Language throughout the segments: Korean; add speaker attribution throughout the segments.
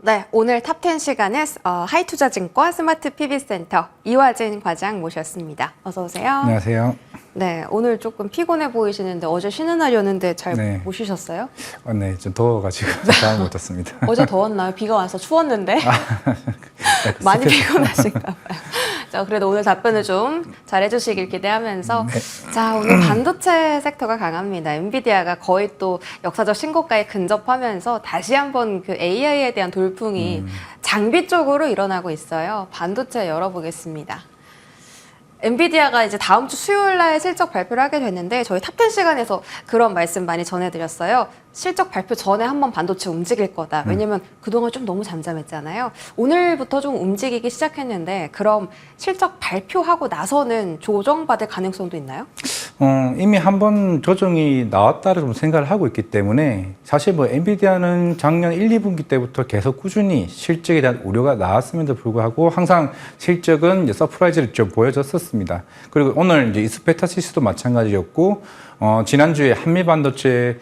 Speaker 1: 네, 오늘 탑10 시간에 하이투자증권 스마트 PB센터 이화진 과장 모셨습니다. 어서 오세요.
Speaker 2: 안녕하세요.
Speaker 1: 네, 오늘 조금 피곤해 보이시는데 어제 쉬는 날이었는데 잘
Speaker 2: 네.
Speaker 1: 못 쉬셨어요?
Speaker 2: 네, 좀 더워가지고 잠 못 잤습니다.
Speaker 1: 어제 더웠나요? 비가 와서 추웠는데 많이 피곤하신가 봐요. 자, 그래도 오늘 답변을 좀 잘해주시길 기대하면서
Speaker 2: 네.
Speaker 1: 자, 오늘 반도체 섹터가 강합니다. 엔비디아가 거의 또 역사적 신고가에 근접하면서 다시 한번 그 AI에 대한 돌풍이 장비 쪽으로 일어나고 있어요. 반도체 열어보겠습니다. 엔비디아가 이제 다음 주 수요일 날 실적 발표를 하게 됐는데 저희 탑10 시간에서 그런 말씀 많이 전해드렸어요. 실적 발표 전에 한번 반도체 움직일 거다. 왜냐면 그동안 좀 너무 잠잠했잖아요. 오늘부터 좀 움직이기 시작했는데 그럼 실적 발표하고 나서는 조정받을 가능성도 있나요?
Speaker 2: 이미 한번 조정이 나왔다고 좀 생각을 하고 있기 때문에 사실 뭐 엔비디아는 작년 1, 2분기 때부터 계속 꾸준히 실적에 대한 우려가 나왔음에도 불구하고 항상 실적은 이제 서프라이즈를 좀 보여줬었습니다. 그리고 오늘 이제 이스페타시스도 마찬가지였고 지난주에 한미반도체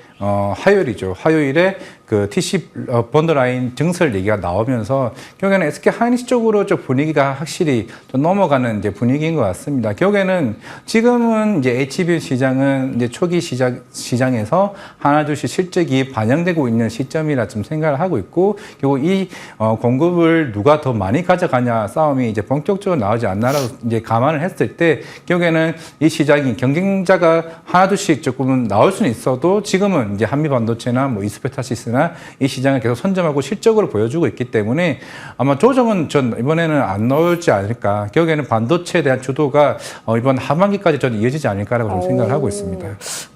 Speaker 2: 화요일이죠. 화요일에 그 TC 번더라인 증설 얘기가 나오면서 결국에는 SK 하이닉스 쪽으로 좀 분위기가 확실히 좀 넘어가는 이제 분위기인 것 같습니다. 결국에는 지금은 이제 HB 시장은 이제 초기 시장에서 하나둘씩 실적이 반영되고 있는 시점이라 좀 생각을 하고 있고 결국 이 공급을 누가 더 많이 가져가냐 싸움이 이제 본격적으로 나오지 않나라고 이제 감안을 했을 때 결국에는 이 시장이 경쟁자가 하나둘씩 조금은 나올 수는 있어도 지금은 이제 한미반도체나 뭐 이스페타시스나 이 시장을 계속 선점하고 실적으로 보여주고 있기 때문에 아마 조정은 전 이번에는 안 나올지 않을까. 결국에는 반도체에 대한 주도가 이번 하반기까지 저는 이어지지 않을까라고 좀 생각을 하고 있습니다.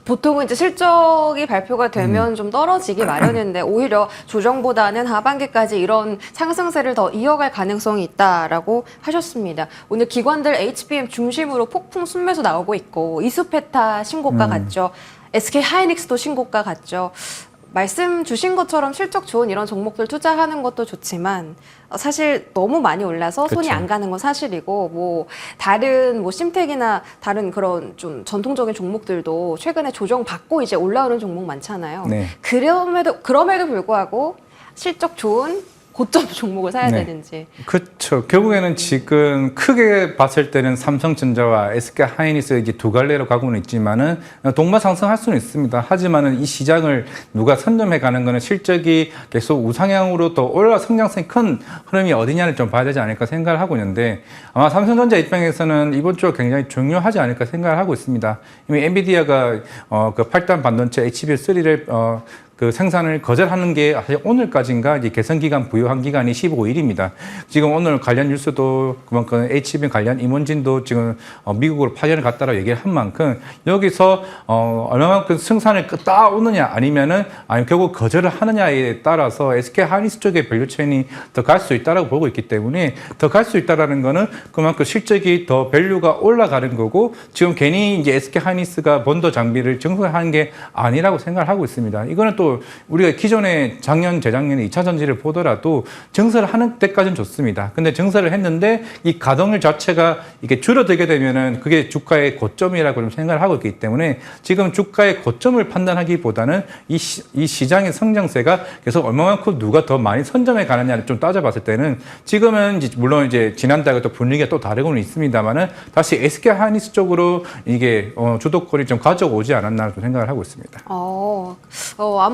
Speaker 1: 보통은 이제 실적이 발표가 되면 좀 떨어지기 마련인데 오히려 조정보다는 하반기까지 이런 상승세를 더 이어갈 가능성이 있다라고 하셨습니다. 오늘 기관들 HBM 중심으로 폭풍 순매수 나오고 있고 이스페타 신고가 같죠. SK 하이닉스도 신고가 같죠. 말씀 주신 것처럼 실적 좋은 이런 종목들 투자하는 것도 좋지만 사실 너무 많이 올라서 손이
Speaker 2: 그쵸.
Speaker 1: 안 가는 건 사실이고 뭐 다른 뭐 심텍이나 다른 그런 좀 전통적인 종목들도 최근에 조정받고 이제 올라오는 종목 많잖아요.
Speaker 2: 네.
Speaker 1: 그럼에도 불구하고 실적 좋은 고점 종목을 사야
Speaker 2: 네.
Speaker 1: 되는지.
Speaker 2: 그렇죠. 결국에는 지금 크게 봤을 때는 삼성전자와 SK 하이닉스 이제 두 갈래로 가고는 있지만은 동반상승할 수는 있습니다. 하지만은 이 시장을 누가 선점해 가는 거는 실적이 계속 우상향으로 또 올라 성장성이 큰 흐름이 어디냐를 좀 봐야 되지 않을까 생각을 하고 있는데 아마 삼성전자 입장에서는 이번 주가 굉장히 중요하지 않을까 생각을 하고 있습니다. 이미 엔비디아가 그 8단 반도체 HBM3를 그 생산을 거절하는 게 오늘까지인가 이제 개선기간 부여한 기간이 15일입니다. 지금 오늘 관련 뉴스도 그만큼 HBM 관련 임원진도 지금 미국으로 파견을 갔다라고 얘기를 한 만큼 여기서 얼마만큼 생산을 따오느냐 아니면은 결국 거절을 하느냐에 따라서 SK 하이닉스 쪽의 밸류체인이 더 갈 수 있다라고 보고 있기 때문에 더 갈 수 있다라는 거는 그만큼 실적이 더 밸류가 올라가는 거고 지금 괜히 이제 SK 하이닉스가 본더 장비를 증설하는 게 아니라고 생각을 하고 있습니다. 이거는 또 우리가 기존에 작년, 재작년에 2차 전지를 보더라도 증설을 하는 때까지는 좋습니다. 근데 증설을 했는데 이 가동률 자체가 이게 줄어들게 되면은 그게 주가의 고점이라고 좀 생각을 하고 있기 때문에 지금 주가의 고점을 판단하기보다는 이 시장의 성장세가 계속 얼마만큼 누가 더 많이 선점해 가느냐를 좀 따져봤을 때는 지금은 이제 물론 이제 지난달과 또 분위기가 또 다르고는 있습니다만은 다시 SK 하이닉스 쪽으로 이게 주도권이 좀 가져오지 않았나 좀 생각을 하고 있습니다.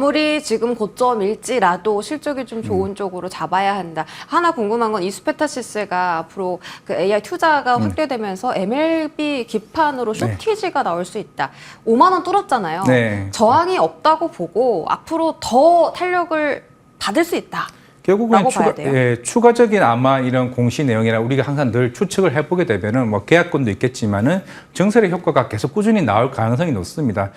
Speaker 1: 아무리 지금 고점일지라도 실적이 좀 좋은 쪽으로 잡아야 한다. 하나 궁금한 건 이스페타시스가 앞으로 그 AI 투자가 확대되면서 MLB 기판으로 쇼티지가 나올 수 있다. 5만 원 뚫었잖아요.
Speaker 2: 네.
Speaker 1: 저항이 없다고 보고 앞으로 더 탄력을 받을 수 있다.
Speaker 2: 결국은
Speaker 1: 돼요?
Speaker 2: 추가적인 아마 이런 공시 내용이나 우리가 항상 늘 추측을 해보게 되면은 뭐 계약권도 있겠지만은 증설의 효과가 계속 꾸준히 나올 가능성이 높습니다.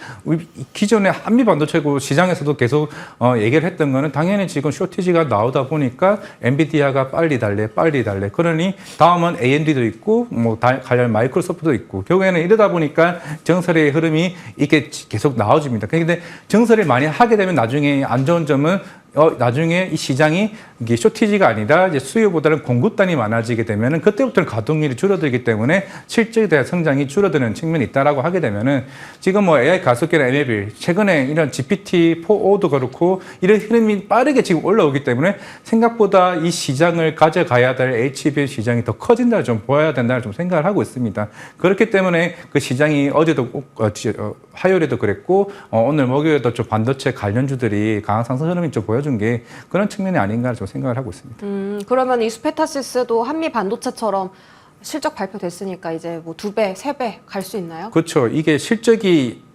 Speaker 2: 기존의 한미 반도체고 시장에서도 계속 얘기를 했던 거는 당연히 지금 쇼티지가 나오다 보니까 엔비디아가 빨리 달래. 그러니 다음은 AMD도 있고 뭐 관련 마이크로소프트도 있고 결국에는 이러다 보니까 증설의 흐름이 이게 계속 나와집니다. 그런데 증설을 많이 하게 되면 나중에 안 좋은 점은 나중에 이 시장이 이게 쇼티지가 아니라 이제 수요보다는 공급단이 많아지게 되면은 그때부터는 가동률이 줄어들기 때문에 실적에 대한 성장이 줄어드는 측면이 있다라고 하게 되면은 지금 뭐 AI 가속기나 MLB 최근에 이런 GPT-4O도 그렇고 이런 흐름이 빠르게 지금 올라오기 때문에 생각보다 이 시장을 가져가야 될 HBM 시장이 더 커진다 좀 보여야 된다 좀 생각을 하고 있습니다. 그렇기 때문에 그 시장이 어제도 화요일에도 그랬고 오늘 목요일에도 좀 반도체 관련주들이 강한 상승 흐름이 좀 보여준 게 그런 측면이 아닌가 좀 생각을 하고 있습니다.
Speaker 1: 그러면 이스페타시스도 한미 반도체처럼 실적 발표됐으니까 이제 뭐 2배, 3배 갈 수 있나요?
Speaker 2: 그렇죠. 이게 실적이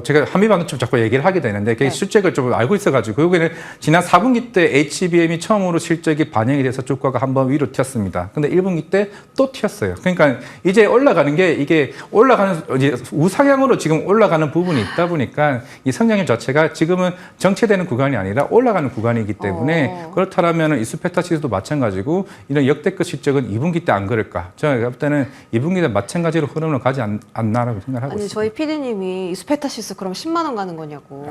Speaker 2: 제가 한미반도체 자꾸 얘기를 하게 되는데 그 실적을 좀 알고 있어가지고 여기는 지난 4분기 때 HBM이 처음으로 실적이 반영이 돼서 주가가 한번 위로 튀었습니다. 근데 1분기 때 또 튀었어요. 그러니까 이제 올라가는 게 이게 올라가는 이제 우상향으로 지금 올라가는 부분이 있다 보니까 이 성장률 자체가 지금은 정체되는 구간이 아니라 올라가는 구간이기 때문에 그렇다면 이스페타시스도 마찬가지고 이런 역대급 실적은 2분기 때 안 그럴까? 제가 볼 때는 2분기 때 마찬가지로 흐름을 가지 않나라고 생각하고
Speaker 1: 아니
Speaker 2: 있습니다.
Speaker 1: 저희 PD님이 이스페타시스 그럼 10만 원 가는 거냐고.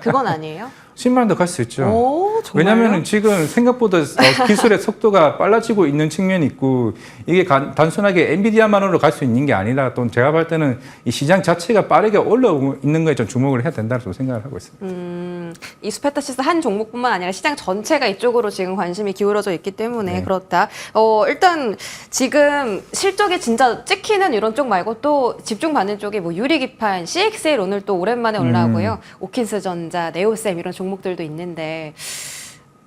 Speaker 1: 그건 아니에요?
Speaker 2: 10만 원 더 갈 수 있죠.
Speaker 1: 오, 정말요?
Speaker 2: 왜냐하면 지금 생각보다 기술의 속도가 빨라지고 있는 측면이 있고 이게 단순하게 엔비디아만으로 갈 수 있는 게 아니라 또 제가 볼 때는 이 시장 자체가 빠르게 올라오고 있는 거에 좀 주목을 해야 된다고 생각을 하고 있습니다.
Speaker 1: 이스페타시스 한 종목뿐만 아니라 시장 전체가 이쪽으로 지금 관심이 기울어져 있기 때문에
Speaker 2: 네.
Speaker 1: 그렇다. 일단 지금 실적이 진짜 찍히는 이런 쪽 말고 또 집중받는 쪽이 뭐 유리기판, CXL 오늘 또 오랜만에 올라오고요. 오킨스전자, 네오셈 이런 종목들도 있는데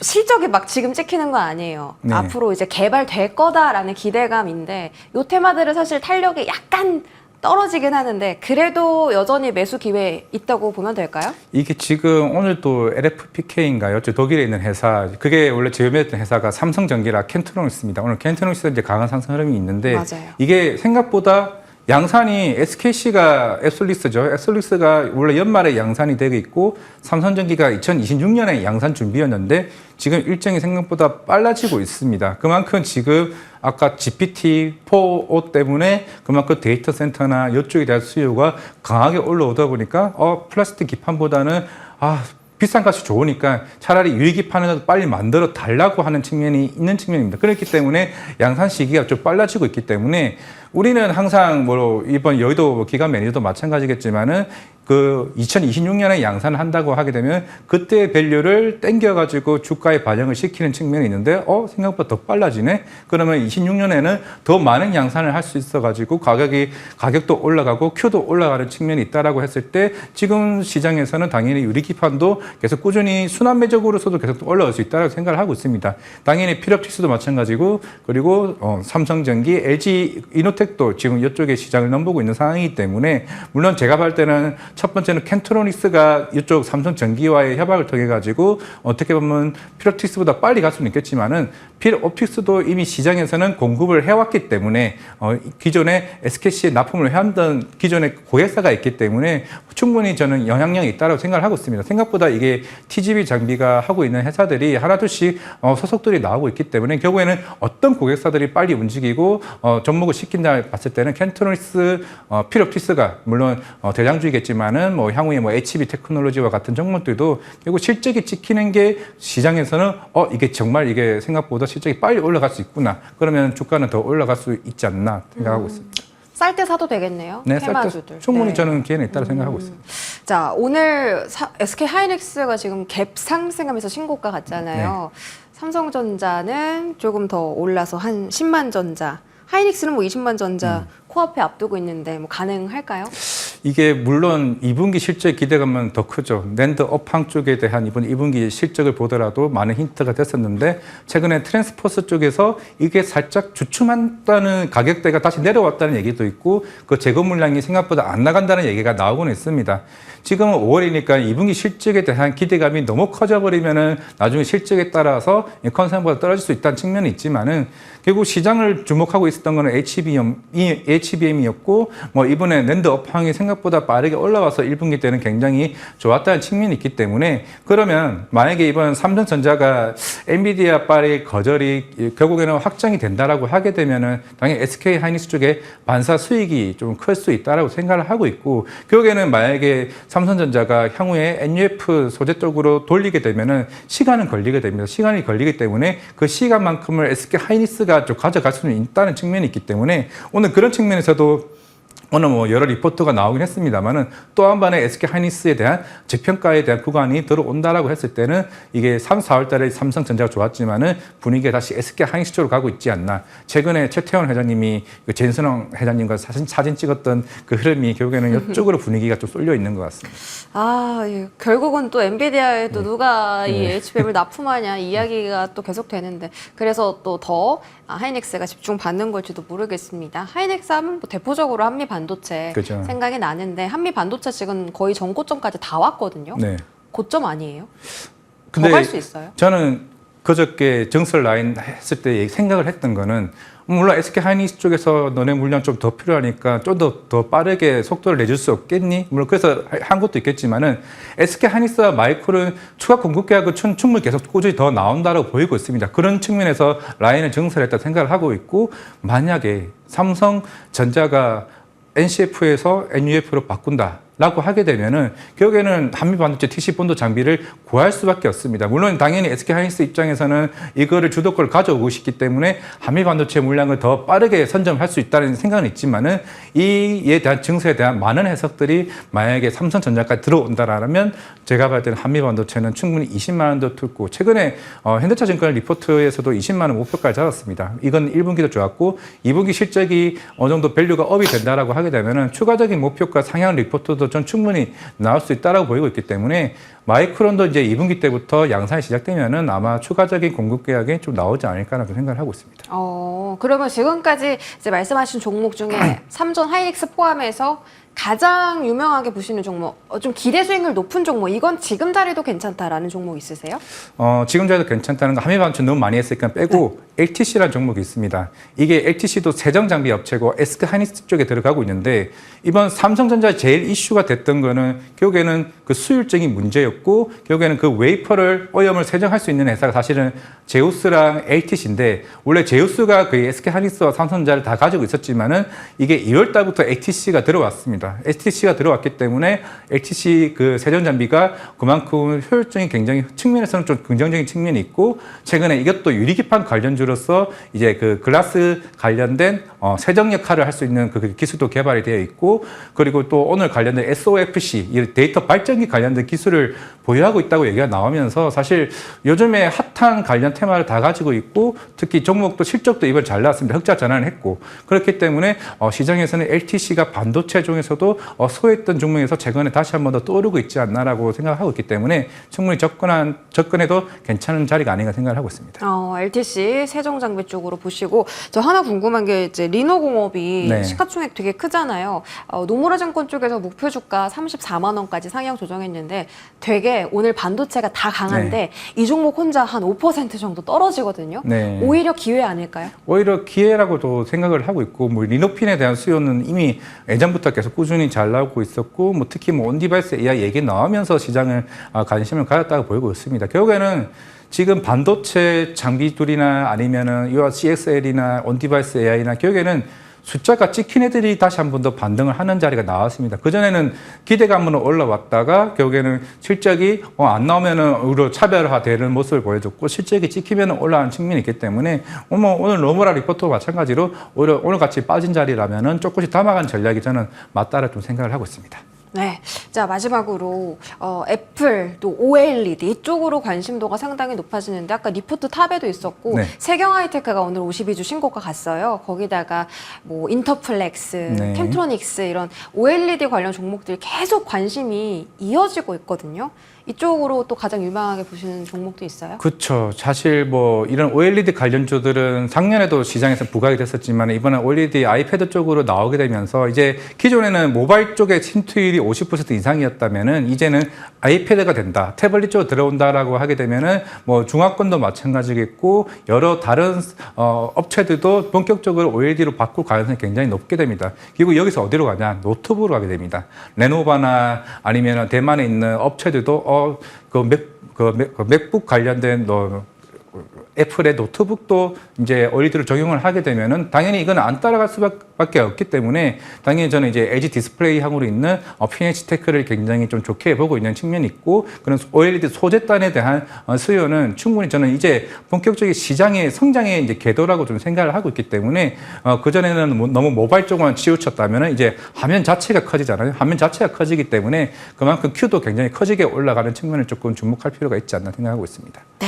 Speaker 1: 실적이 막 지금 찍히는 건 아니에요.
Speaker 2: 네.
Speaker 1: 앞으로 이제 개발될 거다라는 기대감인데 요 테마들은 사실 탄력이 약간 떨어지긴 하는데 그래도 여전히 매수 기회 있다고 보면 될까요?
Speaker 2: 이게 지금 오늘 또 LFPK인가요? 저 독일에 있는 회사 그게 원래 제휴했던 회사가 삼성전기라 켄트로닉스입니다. 오늘 켄트로닉스 이제 강한 상승 흐름이 있는데
Speaker 1: 맞아요.
Speaker 2: 이게 생각보다 양산이 SKC가 앱솔리스죠. 앱솔리스가 원래 연말에 양산이 되고 있고 삼성전기가 2026년에 양산 준비였는데 지금 일정이 생각보다 빨라지고 있습니다. 그만큼 지금 아까 GPT-4O 때문에 그만큼 데이터 센터나 이쪽에 대한 수요가 강하게 올라오다 보니까 플라스틱 기판보다는 비싼 값이 좋으니까 차라리 유리기판을 빨리 만들어 달라고 하는 측면이 있는 측면입니다. 그렇기 때문에 양산 시기가 좀 빨라지고 있기 때문에 우리는 항상 이번 여의도 기관 매니저도 마찬가지겠지만은 그 2026년에 양산을 한다고 하게 되면 그때의 밸류를 땡겨가지고 주가에 반영을 시키는 측면이 있는데 생각보다 더 빨라지네. 그러면 26년에는 더 많은 양산을 할 수 있어가지고 가격도 올라가고 Q도 올라가는 측면이 있다라고 했을 때 지금 시장에서는 당연히 유리기판도 계속 꾸준히 순환매적으로서도 계속 올라올 수 있다라고 생각을 하고 있습니다. 당연히 필업틱스도 마찬가지고 그리고 삼성전기, LG 이노텍도 지금 이쪽에 시장을 넘보고 있는 상황이기 때문에 물론 제가 볼 때는 첫 번째는 켄트로닉스가 이쪽 삼성전기와의 협약을 통해 가지고 어떻게 보면 필옵틱스보다 빨리 갈 수는 있겠지만은 필옵틱스도 이미 시장에서는 공급을 해왔기 때문에 기존에 SKC에 납품을 해왔던 기존의 고객사가 있기 때문에 충분히 저는 영향력이 있다고 생각을 하고 있습니다. 생각보다 이게 TGV 장비가 하고 있는 회사들이 하나둘씩 소속들이 나오고 있기 때문에 결국에는 어떤 고객사들이 빨리 움직이고 접목을 시킨다 봤을 때는 켄트로닉스, 필옵틱스가 물론 대장주이겠지만은 향후에 HB 테크놀로지와 같은 종목들도 결국 실적이 찍히는 게 시장에서는 이게 정말 이게 생각보다 실적이 빨리 올라갈 수 있구나. 그러면 주가는 더 올라갈 수 있지 않나 생각하고 있습니다.
Speaker 1: 쌀 때 사도 되겠네요.
Speaker 2: 네,
Speaker 1: 테마주들.
Speaker 2: 충분히 저는 기회는 있다고 생각하고 있습니다.
Speaker 1: 자, 오늘 SK 하이닉스가 지금 갭 상승하면서 신고가 갔잖아요. 삼성전자는 조금 더 올라서 한 10만 전자. 하이닉스는 뭐 20만 전자 코앞에 앞두고 있는데 뭐 가능할까요?
Speaker 2: 이게 물론 2분기 실적 기대감은 더 크죠. 낸드 업황 쪽에 대한 이번 2분기 실적을 보더라도 많은 힌트가 됐었는데 최근에 트랜스포스 쪽에서 이게 살짝 주춤한다는 가격대가 다시 내려왔다는 얘기도 있고 그 재고 물량이 생각보다 안 나간다는 얘기가 나오고는 있습니다. 지금은 5월이니까 2분기 실적에 대한 기대감이 너무 커져버리면은 나중에 실적에 따라서 컨센보다 떨어질 수 있다는 측면이 있지만은 결국 시장을 주목하고 있었던 거는 HBM이었고 이번에 낸드 업황이 생각보다 빠르게 올라와서 1분기 때는 굉장히 좋았다는 측면이 있기 때문에 그러면 만약에 이번 삼성전자가 엔비디아 빨리 거절이 결국에는 확정이 된다라고 하게 되면은 당연히 SK 하이닉스 쪽에 반사 수익이 좀 클 수 있다라고 생각을 하고 있고 결국에는 만약에 삼성전자가 향후에 NUF 소재 쪽으로 돌리게 되면은 시간은 걸리게 됩니다. 시간이 걸리기 때문에 그 시간만큼을 SK 하이닉스가 좀 가져갈 수는 있다는 측면이 있기 때문에 오늘 그런 측면에서도 오늘 뭐 여러 리포트가 나오긴 했습니다만은 또 한 번의 SK 하이닉스에 대한 재평가에 대한 구간이 들어온다라고 했을 때는 이게 3, 4월 달에 삼성전자가 좋았지만은 분위기가 다시 SK 하이닉스 쪽으로 가고 있지 않나. 최근에 최태원 회장님이 그 젠슨홍 회장님과 사진 찍었던 그 흐름이 결국에는 이쪽으로 분위기가 좀 쏠려 있는 것 같습니다.
Speaker 1: 아, 예. 결국은 또 엔비디아에도 누가 이 HBM을 납품하냐 이야기가 또 계속 되는데 그래서 또 더 하이닉스가 집중받는 걸지도 모르겠습니다. 하이닉스 하면 뭐 대표적으로 한미 반도체
Speaker 2: 그죠.
Speaker 1: 생각이 나는데 한미 반도체 지금 거의 전고점까지 다 왔거든요.
Speaker 2: 네.
Speaker 1: 고점 아니에요? 더
Speaker 2: 근데
Speaker 1: 갈 수 있어요?
Speaker 2: 저는 그저께 정설 라인 했을 때 생각을 했던 거는 물론 SK 하이닉스 쪽에서 너네 물량 좀 더 필요하니까 좀 더 빠르게 속도를 내줄 수 없겠니? 물론 그래서 한 것도 있겠지만은 SK 하이닉스와 마이크론 추가 공급 계약은 충분히 계속 꾸준히 더 나온다고 보이고 있습니다. 그런 측면에서 라인을 정설했다 생각을 하고 있고 만약에 삼성전자가 NCF에서 NUF로 바꾼다라고 하게 되면은 결국에는 한미 반도체 TC 본도 장비를 구할 수밖에 없습니다. 물론 당연히 SK 하이닉스 입장에서는 이거를 주도권을 가져오고 싶기 때문에 한미 반도체 물량을 더 빠르게 선점할 수 있다는 생각은 있지만은 이에 대한 증서에 대한 많은 해석들이 만약에 삼성전자까지 들어온다라면 제가 봤을 때는 한미 반도체는 충분히 20만 원도 뚫고 최근에 현대차증권 리포트에서도 20만 원 목표까지 잡았습니다. 이건 1분기도 좋았고 2분기 실적이 어느 정도 밸류가 업이 된다라고 하게 되면은 추가적인 목표가 상향 리포트도 좀 충분히 나올 수 있다라고 보이고 있기 때문에 마이크론도 이제 2분기 때부터 양산이 시작되면은 아마 추가적인 공급 계약이 좀 나오지 않을까라는 생각을 하고 있습니다.
Speaker 1: 그러면 지금까지 이제 말씀하신 종목 중에 삼전 하이닉스 포함해서 가장 유명하게 보시는 종목, 좀 기대 수익률 높은 종목, 이건 지금 자리도 괜찮다라는 종목 있으세요?
Speaker 2: 지금 자리도 괜찮다는 거 한미 반도체 너무 많이 했으니까 빼고 LTC라는 종목이 있습니다. 이게 LTC도 세정 장비 업체고 SK 하이닉스 쪽에 들어가고 있는데 이번 삼성전자 제일 이슈가 됐던 거는 결국에는 그 수율적인 문제였고 결국에는 그 웨이퍼를 오염을 세정할 수 있는 회사가 사실은 제우스랑 LTC인데 원래 제우스가 그 SK 하이닉스와 삼성전자를 다 가지고 있었지만은 이게 2월 달부터 LTC가 들어왔습니다. LTC가 들어왔기 때문에 LTC 그 세정 장비가 그만큼 효율적인 굉장히 측면에서는 좀 긍정적인 측면이 있고 최근에 이것도 유리기판 관련주로서 이제 그 글라스 관련된 세정 역할을 할 수 있는 그 기술도 개발이 되어 있고 그리고 또 오늘 관련된 SOFC 이 데이터 발전기 관련된 기술을 보유하고 있다고 얘기가 나오면서 사실 요즘에 핫한 관련 테마를 다 가지고 있고 특히 종목도 실적도 이번 잘 나왔습니다. 흑자 전환을 했고 그렇기 때문에 시장에서는 LTC가 반도체 중에서도 소외했던 종목에서 최근에 다시 한 번 더 떠오르고 있지 않나라고 생각하고 있기 때문에 충분히 접근해도 괜찮은 자리가 아닌가 생각을 하고 있습니다.
Speaker 1: LTC 세정 장비 쪽으로 보시고 저 하나 궁금한 게 이제 리노공업이
Speaker 2: 네.
Speaker 1: 시가총액 되게 크잖아요. 노무라 증권 쪽에서 목표 주가 34만 원까지 상향 조정했는데 되게 오늘 반도체가 다 강한데
Speaker 2: 네.
Speaker 1: 이 종목 혼자 한 5% 정도 떨어지거든요.
Speaker 2: 네.
Speaker 1: 오히려 기회 아닐까요?
Speaker 2: 오히려 기회라고도 생각을 하고 있고 뭐 리노핀에 대한 수요는 이미 예전부터 계속 꾸준히 잘 나오고 있었고 뭐 특히 뭐 온디바이스 AI 얘기 나오면서 시장을 관심을 가졌다고 보이고 있습니다. 결국에는 지금 반도체 장비들이나 아니면은 이와 CXL이나 온디바이스 AI나 결국에는 숫자가 찍힌 애들이 다시 한 번 더 반등을 하는 자리가 나왔습니다. 그전에는 기대감으로 올라왔다가 결국에는 실적이 안 나오면은 오히려 차별화되는 모습을 보여줬고 실적이 찍히면 올라가는 측면이 있기 때문에 오늘 노무라 리포트와 마찬가지로 오히려 오늘 같이 빠진 자리라면은 조금씩 담아가는 전략이 저는 맞다라 좀 생각을 하고 있습니다.
Speaker 1: 네. 자, 마지막으로 애플 또 OLED 이쪽으로 관심도가 상당히 높아지는데 아까 리포트 탑에도 있었고
Speaker 2: 네.
Speaker 1: 세경 하이테크가 오늘 52주 신고가 갔어요. 거기다가 뭐 인터플렉스,
Speaker 2: 네.
Speaker 1: 캠트로닉스 이런 OLED 관련 종목들이 계속 관심이 이어지고 있거든요. 이쪽으로 또 가장 유망하게 보시는 종목도 있어요?
Speaker 2: 그렇죠. 사실 뭐 이런 OLED 관련주들은 작년에도 시장에서 부각이 됐었지만 이번에 OLED 아이패드 쪽으로 나오게 되면서 이제 기존에는 모바일 쪽의 침투율이 50% 이상이었다면은 이제는 아이패드가 된다, 태블릿 쪽으로 들어온다라고 하게 되면은 뭐 중화권도 마찬가지겠고 여러 다른 업체들도 본격적으로 OLED로 바꿀 가능성이 굉장히 높게 됩니다. 그리고 여기서 어디로 가냐? 노트북으로 가게 됩니다. 레노바나 아니면 대만에 있는 업체들도 맥북 관련된 애플의 노트북도 이제 OLED를 적용을 하게 되면은 당연히 이건 안 따라갈 수밖에 없기 때문에 당연히 저는 이제 LG 디스플레이향으로 있는 PNH테크를 굉장히 좀 좋게 보고 있는 측면이 있고 그런 OLED 소재단에 대한 수요는 충분히 저는 이제 본격적인 시장의 성장의 이제 궤도라고 좀 생각을 하고 있기 때문에 그전에는 너무 모바일 쪽만 치우쳤다면 이제 화면 자체가 커지잖아요. 화면 자체가 커지기 때문에 그만큼 Q도 굉장히 커지게 올라가는 측면을 조금 주목할 필요가 있지 않나 생각하고 있습니다.
Speaker 1: 네.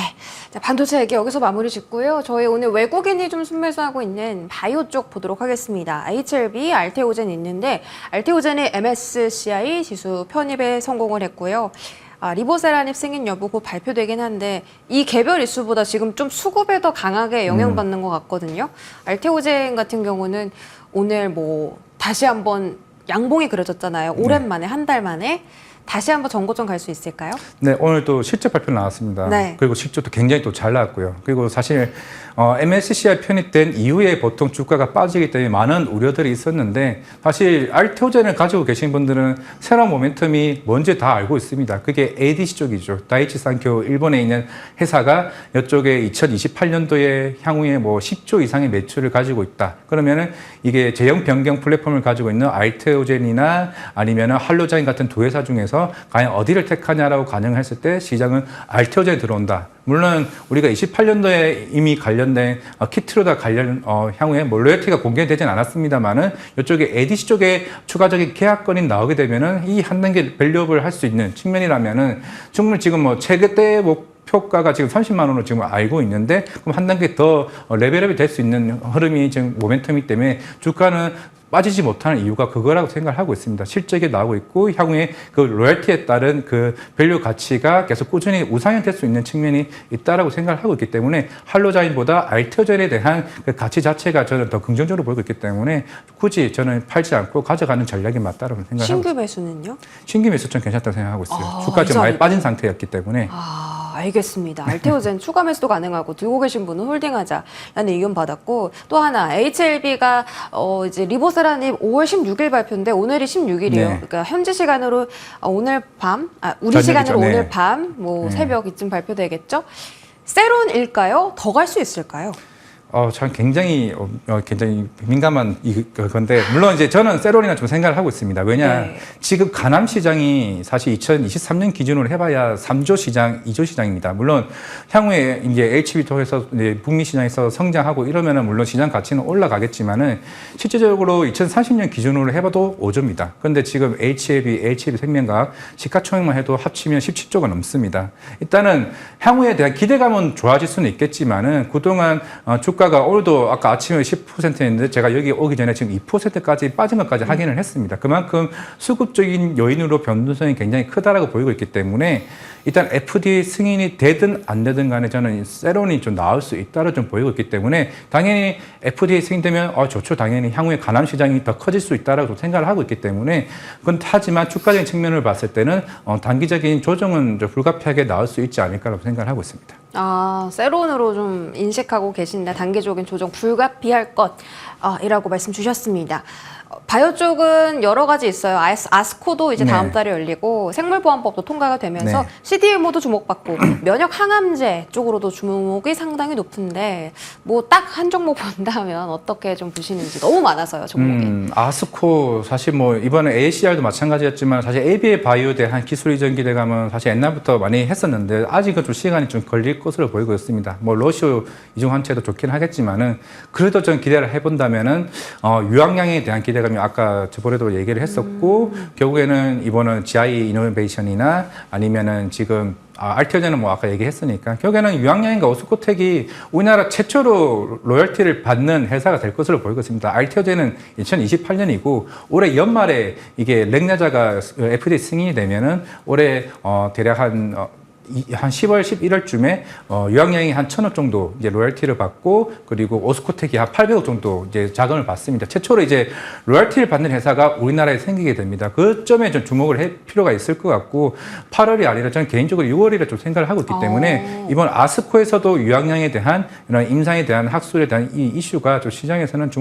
Speaker 1: 자, 반도체 얘기 여기서 마무리 짓고요. 저희 오늘 외국인이 좀 순매수하고 있는 바이오 쪽 보도록 하겠습니다. HLB, 알테오젠 있는데 알테오젠이 MSCI 지수 편입에 성공을 했고요. 리보세라닙 승인 여부 곧 발표되긴 한데 이 개별 이슈보다 지금 좀 수급에 더 강하게 영향받는 것 같거든요. 알테오젠 같은 경우는 오늘 뭐 다시 한번 양봉이 그려졌잖아요. 오랜만에 한 달 만에. 다시 한번 정고점 갈 수 있을까요?
Speaker 2: 네, 오늘 또 실적 발표 나왔습니다.
Speaker 1: 네.
Speaker 2: 그리고 실적도 굉장히 또 잘 나왔고요. 그리고 사실 MSCI 편입된 이후에 보통 주가가 빠지기 때문에 많은 우려들이 있었는데 사실 알테오젠을 가지고 계신 분들은 새로운 모멘텀이 뭔지 다 알고 있습니다. 그게 ADC 쪽이죠. 다이치 산큐 일본에 있는 회사가 이쪽에 2028년도에 향후에 뭐 10조 이상의 매출을 가지고 있다. 그러면은 이게 제형 변경 플랫폼을 가지고 있는 알테오젠이나 아니면은 할로자인 같은 두 회사 중에서 과연 어디를 택하냐라고 가정했을 때 시장은 알테오젠에 들어온다. 물론 우리가 28년도에 이미 관련된 키트로다 관련 향후에 뭐 로열티가 공개되진 않았습니다만은 이쪽에 ADC 쪽에 추가적인 계약건이 나오게 되면은 이 한 단계 밸류업을 할 수 있는 측면이라면은 충분히 지금 뭐 최대 목표가가 지금 30만 원으로 지금 알고 있는데 그럼 한 단계 더 레벨업이 될 수 있는 흐름이 지금 모멘텀이기 때문에 주가는 빠지지 못하는 이유가 그거라고 생각을 하고 있습니다. 실적이 나오고 있고 향후에 그 로열티에 따른 그 밸류 가치가 계속 꾸준히 우상향될 수 있는 측면이 있다라고 생각을 하고 있기 때문에 할로자인보다 알테오젠에 대한 그 가치 자체가 저는 더 긍정적으로 보고 있기 때문에 굳이 저는 팔지 않고 가져가는 전략이 맞다라고 생각을 하고 있습니다.
Speaker 1: 신규 매수는요?
Speaker 2: 신규 매수 좀 괜찮다고 생각하고 있어요. 주가
Speaker 1: 이
Speaker 2: 좀 많이
Speaker 1: 자리도?
Speaker 2: 빠진 상태였기 때문에.
Speaker 1: 알겠습니다. 알테오젠 추가 매수도 가능하고 들고 계신 분은 홀딩하자라는 의견 받았고 또 하나 HLB가 이제 리보세라닙 5월 16일 발표인데 오늘이 16일이에요.
Speaker 2: 네.
Speaker 1: 그러니까 현지 시간으로 오늘 밤, 우리
Speaker 2: 저녁이죠.
Speaker 1: 시간으로
Speaker 2: 네.
Speaker 1: 오늘 밤, 뭐 새벽 이쯤 발표되겠죠. 세론일까요? 더 갈 수 있을까요?
Speaker 2: 참 굉장히 민감한 건데 물론 이제 저는 세론이나 좀 생각을 하고 있습니다. 왜냐
Speaker 1: 네.
Speaker 2: 지금 가남 시장이 사실 2023년 기준으로 해봐야 3조 시장, 2조 시장입니다. 물론 향후에 이제 HB 통해서 이제 북미 시장에서 성장하고 이러면은 물론 시장 가치는 올라가겠지만은 실질적으로 2030년 기준으로 해봐도 5조입니다. 그런데 지금 HLB 생명과학 시가총액만 해도 합치면 17조가 넘습니다. 일단은 향후에 대한 기대감은 좋아질 수는 있겠지만은 그동안 주가가 오늘도 아까 아침에 10%였는데 제가 여기 오기 전에 지금 2%까지 빠진 것까지 확인을 했습니다. 그만큼 수급적인 요인으로 변동성이 굉장히 크다라고 보이고 있기 때문에 일단 FDA 승인이 되든 안 되든 간에 저는 세론이 좀 나올 수 있다고 좀 보이고 있기 때문에 당연히 FDA 승인되면 좋죠. 당연히 향후에 가남 시장이 더 커질 수 있다라고 생각을 하고 있기 때문에 그건 하지만 주가적인 측면을 봤을 때는 단기적인 조정은 불가피하게 나올 수 있지 않을까라고 생각을 하고 있습니다.
Speaker 1: 세론으로 좀 인식하고 계신다. 단계적인 조정 불가피할 것이라고 말씀 주셨습니다. 바이오 쪽은 여러 가지 있어요. 아스코도 이제 다음 달에 열리고 생물보안법도 통과가 되면서 CDMO도 주목받고 면역 항암제 쪽으로도 주목이 상당히 높은데 뭐 딱 한 종목 본다면 어떻게 좀 보시는지 너무 많아서요, 종목이.
Speaker 2: 아스코 사실 뭐 이번에 ACR도 마찬가지였지만 사실 ABA 바이오에 대한 기술 이전 기대감은 사실 옛날부터 많이 했었는데 아직은 좀 시간이 좀 걸릴 것으로 보이고 있습니다. 뭐 러시아 이중 환체도 좋긴 하겠지만은 그래도 좀 기대를 해본다면은 유황량에 대한 기대감이 아까 저번에도 얘기를 했었고 결국에는 이번은 GI 이노베이션이나 아니면은 지금 알테오젠은 뭐 아까 얘기했으니까 결국에는 유황량인가 오스코텍이 우리나라 최초로 로열티를 받는 회사가 될 것으로 보이고 있습니다. 알테오젠은 2028년이고 올해 연말에 이게 렉나자가 FDA 승인이 되면은 올해 대략 한 10월, 11월쯤에 유황량이 한 1,000억 정도 이제 로열티를 받고 그리고 오스코텍이 한 800억 정도 이제 자금을 받습니다. 최초로 이제 로열티를 받는 회사가 우리나라에 생기게 됩니다. 그 점에 좀 주목을 할 필요가 있을 것 같고 8월이 아니라 저는 개인적으로 6월이라 좀 생각을 하고 있기 때문에 이번 아스코에서도 유황량에 대한 이런 임상에 대한 학술에 대한 이 이슈가 좀 시장에서는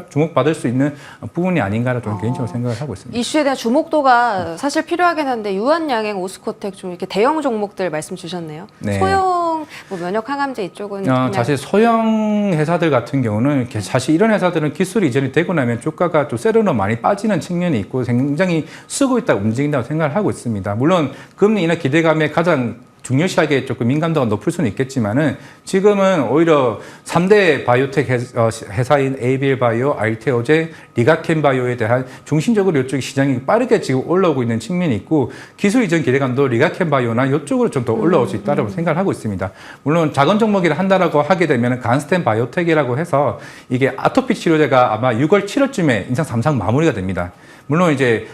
Speaker 2: 주목받을 수 있는 부분이 아닌가라 좀 개인적으로 생각을 하고 있습니다.
Speaker 1: 이슈에 대한 주목도가 사실 필요하긴 한데 유한양행, 오스코텍 좀 이렇게 대형 종목들 말씀 주셨네요.
Speaker 2: 네.
Speaker 1: 소형 소형 뭐 면역 항암제 이쪽은 그냥
Speaker 2: 사실 소형 회사들 같은 경우는 사실 이런 회사들은 기술 이전이 되고 나면 주가가 좀 세로로 많이 빠지는 측면이 있고 굉장히 쓰고 있다 움직인다고 생각을 하고 있습니다. 물론 금리 인하 기대감에 가장 중요시하게 조금 민감도가 높을 수는 있겠지만은 지금은 오히려 3대 바이오텍 회사인 에이빌 바이오, 알테오제, 리가켄 바이오에 대한 중심적으로 이쪽 시장이 빠르게 지금 올라오고 있는 측면이 있고 기술 이전 기대감도 리가켄 바이오나 이쪽으로 좀 더 올라올 수 있다고 생각을 하고 있습니다. 물론 작은 종목이라 한다라고 하게 되면 간스텐 바이오텍이라고 해서 이게 아토피 치료제가 아마 6월, 7월쯤에 인상 3상 마무리가 됩니다. 물론 이제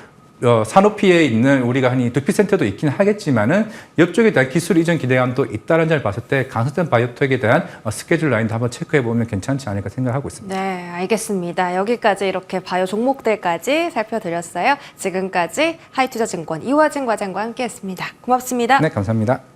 Speaker 2: 산오피에 있는 우리가 흔히 두피센터도 있긴 하겠지만은 이쪽에 대한 기술 이전 기대감도 있다는 점을 봤을 때 간스텐 바이오텍에 대한 스케줄 라인도 한번 체크해 보면 괜찮지 않을까 생각하고 있습니다.
Speaker 1: 네, 알겠습니다. 여기까지 이렇게 바이오 종목들까지 살펴드렸어요. 지금까지 하이투자증권 이화진 과장과 함께했습니다. 고맙습니다.
Speaker 2: 네, 감사합니다.